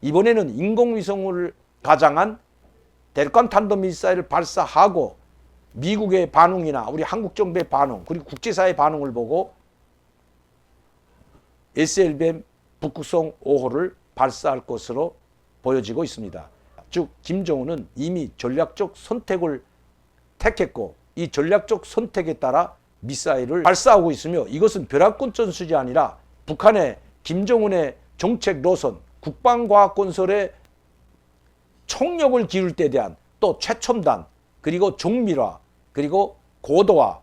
이번에는 인공위성을 가장한 대륙간 탄도미사일을 발사하고 미국의 반응이나 우리 한국 정부의 반응 그리고 국제사회의 반응을 보고 SLBM 북극성 5호를 발사할 것으로 보여지고 있습니다. 즉 김정은은 이미 전략적 선택을 택했고 이 전략적 선택에 따라 미사일을 발사하고 있으며 이것은 벼락권 전술이 아니라 북한의 김정은의 정책 노선, 국방과학건설의 총력을 기울 때 대한 또 최첨단 그리고 정밀화 그리고 고도화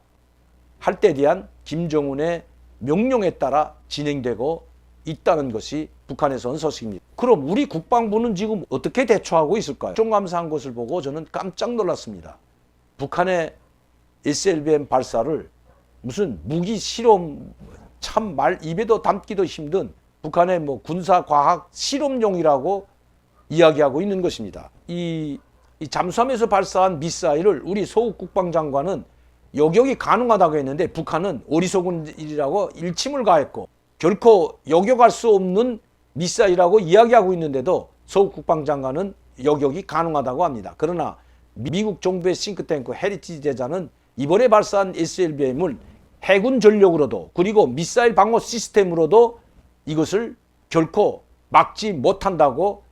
할 때 대한 김정은의 명령에 따라 진행되고 있다는 것이 북한에서 온 소식입니다. 그럼 우리 국방부는 지금 어떻게 대처하고 있을까요? 국정감사한 것을 보고 저는 깜짝 놀랐습니다. 북한의 SLBM 발사를 무슨 무기 실험 참 말 입에도 담기도 힘든 북한의 뭐 군사과학 실험용이라고 이야기하고 있는 것입니다. 이 잠수함에서 발사한 미사일을 우리 소국 국방장관은 요격이 가능하다고 했는데 북한은 어리석은 일이라고 일침을 가했고 결코 요격할 수 없는 미사일이라고 이야기하고 있는데도 소국 국방장관은 요격이 가능하다고 합니다. 그러나 미국 정부의 싱크탱크 헤리티지 재단은 이번에 발사한 SLBM을 해군 전력으로도 그리고 미사일 방어 시스템으로도 이것을 결코 막지 못한다고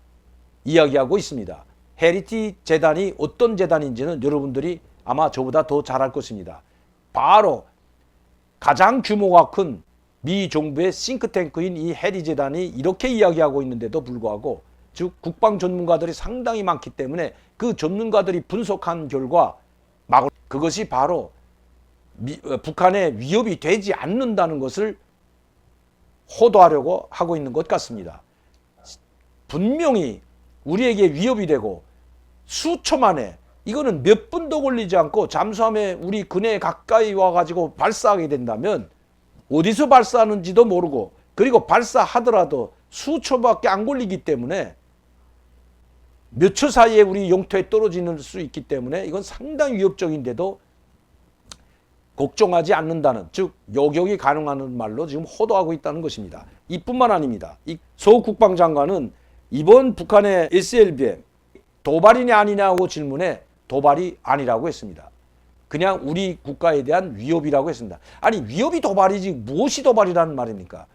이야기하고 있습니다. 헤리티 재단이 어떤 재단인지는 여러분들이 아마 저보다 더 잘 알 것입니다. 바로 가장 규모가 큰 미 정부의 싱크탱크인 이 헤리 재단이 이렇게 이야기하고 있는데도 불구하고 즉 국방 전문가들이 상당히 많기 때문에 그 전문가들이 분석한 결과 그것이 바로 북한의 위협이 되지 않는다는 것을 호도하려고 하고 있는 것 같습니다. 분명히 우리에게 위협이 되고 수초 만에 이거는 몇 분도 걸리지 않고 잠수함에 우리 근해에 가까이 와가지고 발사하게 된다면 어디서 발사하는지도 모르고 그리고 발사하더라도 수초밖에 안 걸리기 때문에 몇 초 사이에 우리 영토에 떨어지는 수 있기 때문에 이건 상당히 위협적인데도 걱정하지 않는다는 즉 요격이 가능한 말로 지금 호도하고 있다는 것입니다. 이뿐만 아닙니다. 이 소국 국방장관은 이번 북한의 SLBM 도발이냐 아니냐고 질문에 도발이 아니라고 했습니다. 그냥 우리 국가에 대한 위협이라고 했습니다. 아니 위협이 도발이지 무엇이 도발이라는 말입니까?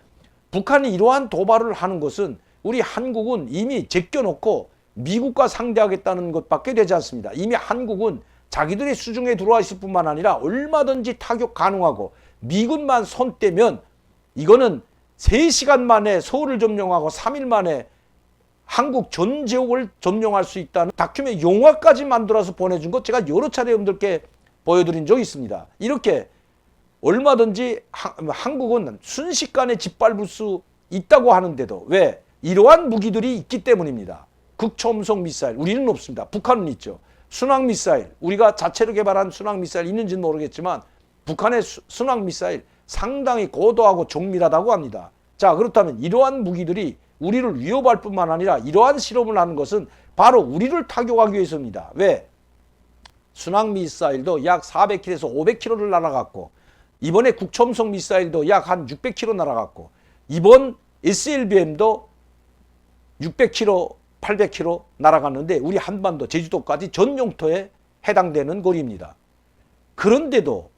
북한이 이러한 도발을 하는 것은 우리 한국은 이미 제껴놓고 미국과 상대하겠다는 것밖에 되지 않습니다. 이미 한국은 자기들의 수중에 들어와 있을 뿐만 아니라 얼마든지 타격 가능하고 미군만 손 떼면 이거는 3시간 만에 서울을 점령하고 3일 만에 한국 전 지역을 점령할 수 있다는 다큐멘터리 영화까지 만들어서 보내준 것 제가 여러 차례 여러분들께 보여드린 적이 있습니다. 이렇게 얼마든지 한국은 순식간에 짓밟을 수 있다고 하는데도 왜? 이러한 무기들이 있기 때문입니다. 극초음속 미사일 우리는 없습니다. 북한은 있죠. 순항미사일 우리가 자체로 개발한 순항미사일 있는지는 모르겠지만 북한의 순항미사일 상당히 고도하고 정밀하다고 합니다. 자 그렇다면 이러한 무기들이 우리를 위협할 뿐만 아니라 이러한 실험을 하는 것은 바로 우리를 타격하기 위해서입니다. 왜? 순항미사일도 약 400km에서 500km를 날아갔고 이번에 국초음속 미사일도 약 한 600km 날아갔고 이번 SLBM도 600km, 800km 날아갔는데 우리 한반도 제주도까지 전 영토에 해당되는 거리입니다. 그런데도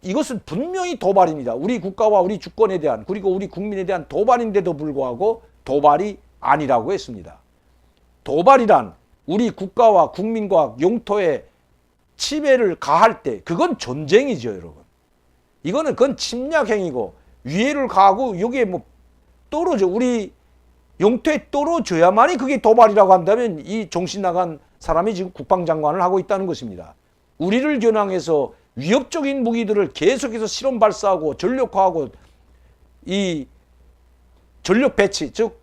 이것은 분명히 도발입니다. 우리 국가와 우리 주권에 대한 그리고 우리 국민에 대한 도발인데도 불구하고 도발이 아니라고 했습니다. 도발이란 우리 국가와 국민과 영토에 침해를 가할 때 그건 전쟁이죠, 여러분. 그건 침략행위고 위해를 가하고 여기에 뭐 떨어져 우리 영토에 떨어져야만이 그게 도발이라고 한다면 이 정신 나간 사람이 지금 국방장관을 하고 있다는 것입니다. 우리를 겨냥해서 위협적인 무기들을 계속해서 실험 발사하고 전력화하고 이 전력 배치 즉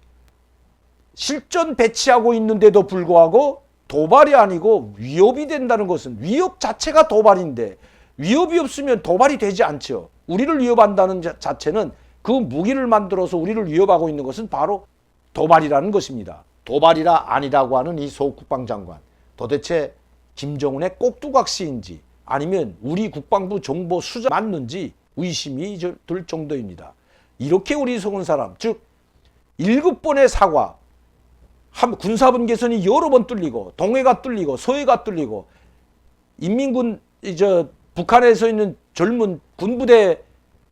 실전 배치하고 있는데도 불구하고 도발이 아니고 위협이 된다는 것은 위협 자체가 도발인데 위협이 없으면 도발이 되지 않죠. 우리를 위협한다는 자체는 그 무기를 만들어서 우리를 위협하고 있는 것은 바로 도발이라는 것입니다. 도발이라 아니라고 하는 이 소 국방장관 도대체 김정은의 꼭두각시인지 아니면 우리 국방부 정보 수작 맞는지 의심이 들 정도입니다. 이렇게 어리석은 사람 즉 7번의 사과 군사분 개선이 여러 번 뚫리고 동해가 뚫리고 서해가 뚫리고 인민군 북한에서 있는 젊은 군부대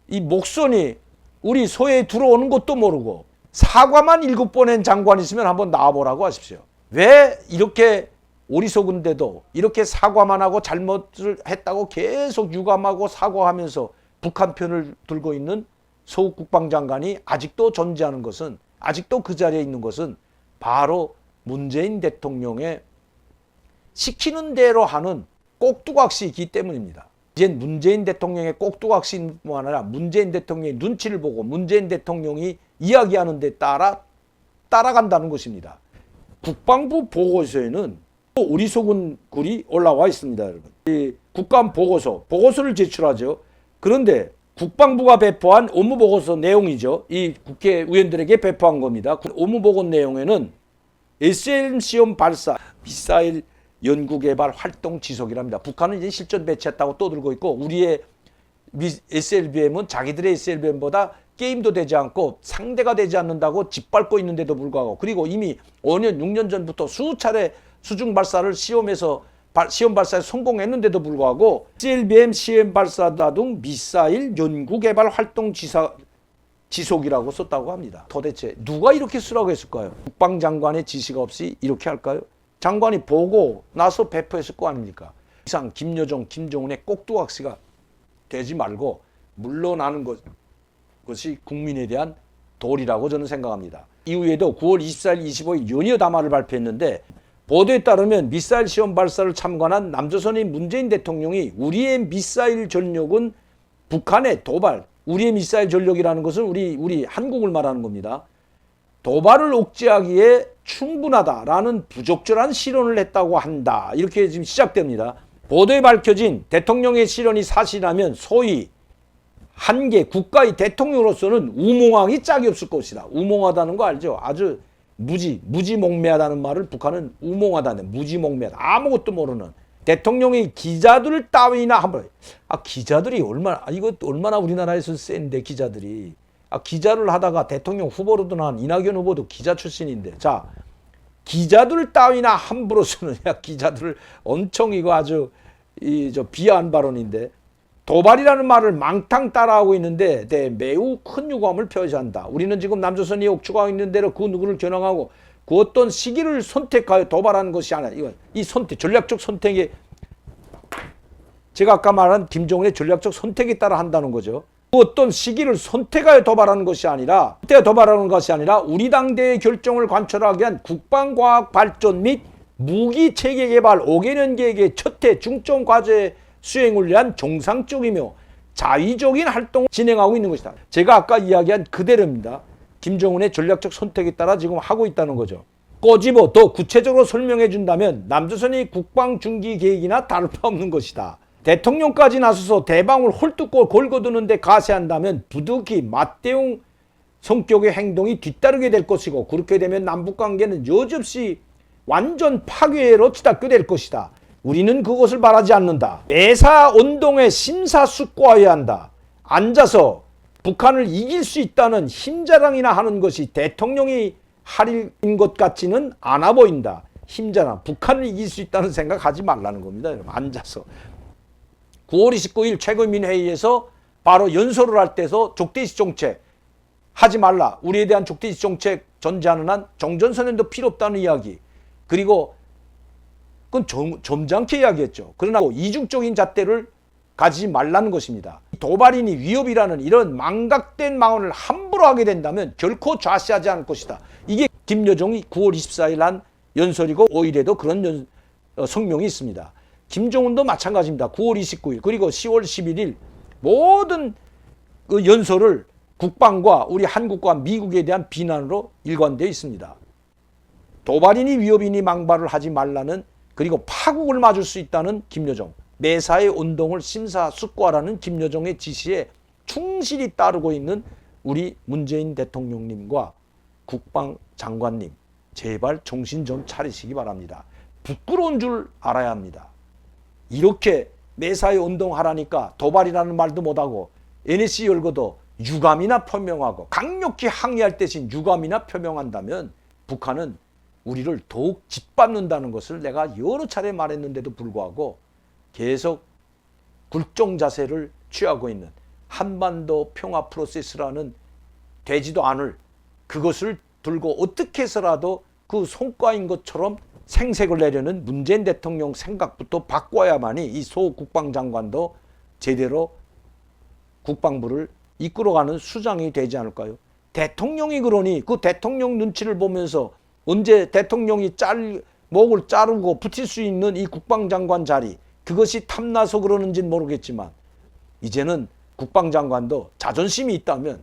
이 목선이 우리 서해에 들어오는 것도 모르고 사과만 7번엔 장관이 있으면 한번 나와보라고 하십시오. 왜 이렇게 어리석은데도 이렇게 사과만 하고 잘못을 했다고 계속 유감하고 사과하면서 북한 편을 들고 있는 서욱 국방장관이 아직도 존재하는 것은, 아직도 그 자리에 있는 것은 바로 문재인 대통령의 시키는 대로 하는 꼭두각시이기 때문입니다. 이제 문재인 대통령의 꼭두각시뿐만 아니라 문재인 대통령의 눈치를 보고 문재인 대통령이 이야기하는 데 따라간다는 것입니다. 국방부 보고서에는 어리석은 글이 올라와 있습니다, 여러분. 이 국감 보고서를 제출하죠. 그런데 국방부가 배포한 업무보고서 내용이죠. 이 국회의원들에게 배포한 겁니다. 업무보고 내용에는 SLM 시험 발사, 미사일 연구개발 활동 지속이랍니다. 북한은 이제 실전 배치했다고 떠들고 있고 우리의 SLBM은 자기들의 SLBM보다 게임도 되지 않고 상대가 되지 않는다고 짓밟고 있는데도 불구하고, 그리고 이미 5년, 6년 전부터 수차례 수중 발사를 시험 발사에 성공했는데도 불구하고 SLBM 시험 발사다 등 미사일 연구 개발 활동 지속이라고 썼다고 합니다. 도대체 누가 이렇게 쓰라고 했을까요? 국방장관의 지시가 없이 이렇게 할까요? 장관이 보고 나서 배포했을 거 아닙니까? 이상 김여정, 김정은의 꼭두각시가 되지 말고 물러나는 것이 국민에 대한 도리라고 저는 생각합니다. 이후에도 9월 24일, 25일 연이어 담화를 발표했는데, 보도에 따르면 미사일 시험 발사를 참관한 남조선의 문재인 대통령이 우리의 미사일 전력은 북한의 도발, 우리의 미사일 전력이라는 것은 우리 한국을 말하는 겁니다. 도발을 억제하기에 충분하다라는 부적절한 실언을 했다고 한다. 이렇게 지금 시작됩니다. 보도에 밝혀진 대통령의 실언이 사실이라면 소위 한계 국가의 대통령으로서는 우몽왕이 짝이 없을 것이다. 우몽하다는 거 알죠? 아주 무지몽매하다는 말을 북한은 우몽하다는, 무지몽매하다. 아무것도 모르는 대통령이 기자들 따위나 한번, 기자들이 얼마나 우리나라에서 센데 기자들이. 기자를 하다가 대통령 후보로도 난 이낙연 후보도 기자 출신인데, 자, 기자들 따위나 함부로 쓰느냐. 기자들을 엄청 이거 아주 비하한 발언인데, 도발이라는 말을 망탕 따라하고 있는데 매우 큰 유감을 표시한다. 우리는 지금 남조선이 억축하고 있는 대로 그 누구를 겨냥하고 그 어떤 시기를 선택하여 도발하는 것이 아니라, 이 선택, 전략적 선택에, 제가 아까 말한 김정은의 전략적 선택에 따라 한다는 거죠. 그 어떤 시기를 선택하여 도발하는 것이 아니라, 우리 당대의 결정을 관철하기 위한 국방과학 발전 및 무기 체계 개발 5개년 계획의 첫해 중점 과제 수행을 위한 정상적이며 자의적인 활동을 진행하고 있는 것이다. 제가 아까 이야기한 그대로입니다. 김정은의 전략적 선택에 따라 지금 하고 있다는 거죠. 꼬집어 더 구체적으로 설명해 준다면 남조선의 국방 중기 계획이나 다를 바 없는 것이다. 대통령까지 나서서 대방을 홀뚝고 걸거두는데 가세한다면 부득이 맞대응 성격의 행동이 뒤따르게 될 것이고, 그렇게 되면 남북관계는 여지없이 완전 파괴로 치닫게 것이다. 우리는 그것을 바라지 않는다. 매사 운동에 심사숙고해야 한다. 앉아서 북한을 이길 수 있다는 힘자랑이나 하는 것이 대통령이 할 일인 것 같지는 않아 보인다. 힘자랑, 북한을 이길 수 있다는 생각하지 말라는 겁니다. 여러분, 앉아서. 9월 29일 최고인민회의에서 바로 연설을 할 때서 족대시 정책 하지 말라. 우리에 대한 족대시 정책 전제하는 한 종전선언도 필요 없다는 이야기. 그리고 그건 점잖게 이야기했죠. 그러나 이중적인 잣대를 가지지 말라는 것입니다. 도발이니 위협이라는 이런 망각된 망언을 함부로 하게 된다면 결코 좌시하지 않을 것이다. 이게 김여정이 9월 24일 한 연설이고 5일에도 그런 성명이 있습니다. 김정은도 마찬가지입니다. 9월 29일 그리고 10월 11일 모든 그 연설을 국방과 우리 한국과 미국에 대한 비난으로 일관되어 있습니다. 도발이니 위협이니 망발을 하지 말라는, 그리고 파국을 맞을 수 있다는 김여정, 매사의 운동을 심사숙고하라는 김여정의 지시에 충실히 따르고 있는 우리 문재인 대통령님과 국방장관님, 제발 정신 좀 차리시기 바랍니다. 부끄러운 줄 알아야 합니다. 이렇게 매사의 운동하라니까 도발이라는 말도 못하고 NSC 열고도 유감이나 표명하고 강력히 항의할 대신 유감이나 표명한다면 북한은 우리를 더욱 짓밟는다는 것을 내가 여러 차례 말했는데도 불구하고 계속 굴종 자세를 취하고 있는 한반도 평화 프로세스라는 되지도 않을 그것을 들고 어떻게 해서라도 그 성과인 것처럼 생색을 내려는 문재인 대통령 생각부터 바꿔야만이 이 소 국방장관도 제대로 국방부를 이끌어가는 수장이 되지 않을까요? 대통령이 그러니 그 대통령 눈치를 보면서 언제 대통령이 목을 자르고 붙일 수 있는 이 국방장관 자리, 그것이 탐나서 그러는지는 모르겠지만 이제는 국방장관도 자존심이 있다면,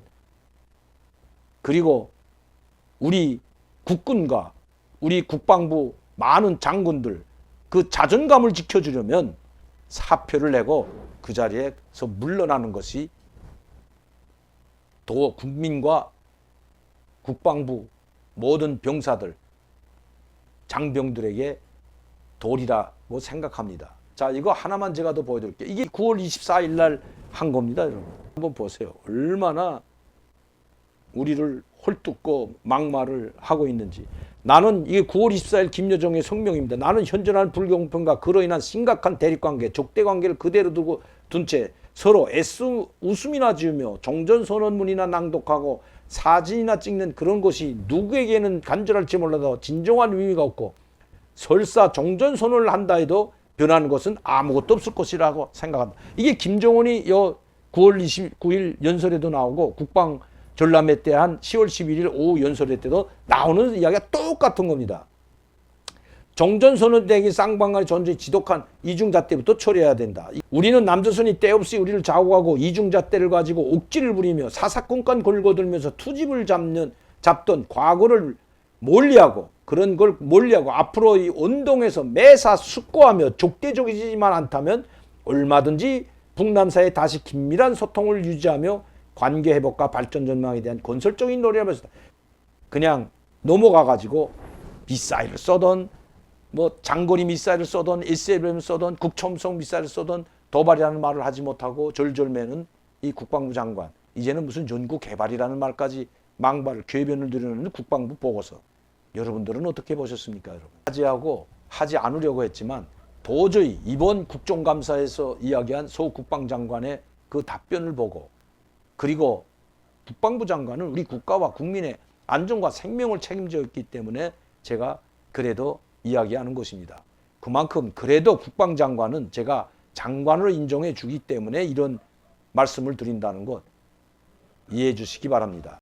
그리고 우리 국군과 우리 국방부 많은 장군들 그 자존감을 지켜주려면 사표를 내고 그 자리에서 물러나는 것이 더 국민과 국방부 모든 병사들, 장병들에게 도리라고 생각합니다. 자, 이거 하나만 제가 더 보여드릴게요. 이게 9월 24일 날 한 겁니다, 여러분. 한번 보세요. 얼마나 우리를 헐뜯고 막말을 하고 있는지. 나는 이게 9월 24일 김여정의 성명입니다. 나는 현존하는 불공평과 그로 인한 심각한 대립관계, 적대관계를 그대로 두고 둔 채 서로 웃음이나 지으며 종전선언문이나 낭독하고 사진이나 찍는 그런 것이 누구에게는 간절할지 몰라도 진정한 의미가 없고 설사 종전선언을 한다 해도 변하는 것은 아무것도 없을 것이라고 생각한다. 이게 김정은이 9월 29일 연설에도 나오고 국방 전람회 때 한 10월 11일 오후 연설회 때도 나오는 이야기가 똑같은 겁니다. 종전선언대기 쌍방간의 존재의 지독한 이중잣대부터 처리해야 된다. 우리는 남조선이 때없이 우리를 좌우하고 이중잣대를 가지고 옥지를 부리며 사사건건 걸거들면서 투집을 잡던 과거를 멀리하고, 그런 걸 멀리하고 앞으로 이 언동에서 매사 숙고하며 족대적이지만 않다면 얼마든지 북남 사이에 다시 긴밀한 소통을 유지하며 관계 회복과 발전 전망에 대한 건설적인 노력을 하면서 그냥 넘어가가지고 미사일을 쏘던 뭐 장거리 미사일을 쏘던 SLBM을 쏘던 국첨성 미사일을 쏘던 도발이라는 말을 하지 못하고 절절매는 이 국방부 장관, 이제는 무슨 연구 개발이라는 말까지 망발을 궤변을 드러내는 국방부 보고서. 여러분들은 어떻게 보셨습니까, 여러분? 하지 않으려고 했지만 도저히 이번 국정감사에서 이야기한 소 국방장관의 그 답변을 보고, 그리고 국방부 장관은 우리 국가와 국민의 안전과 생명을 책임져 있기 때문에 제가 그래도 이야기하는 것입니다. 그만큼 그래도 국방장관은 제가 장관으로 인정해 주기 때문에 이런 말씀을 드린다는 것 이해해 주시기 바랍니다.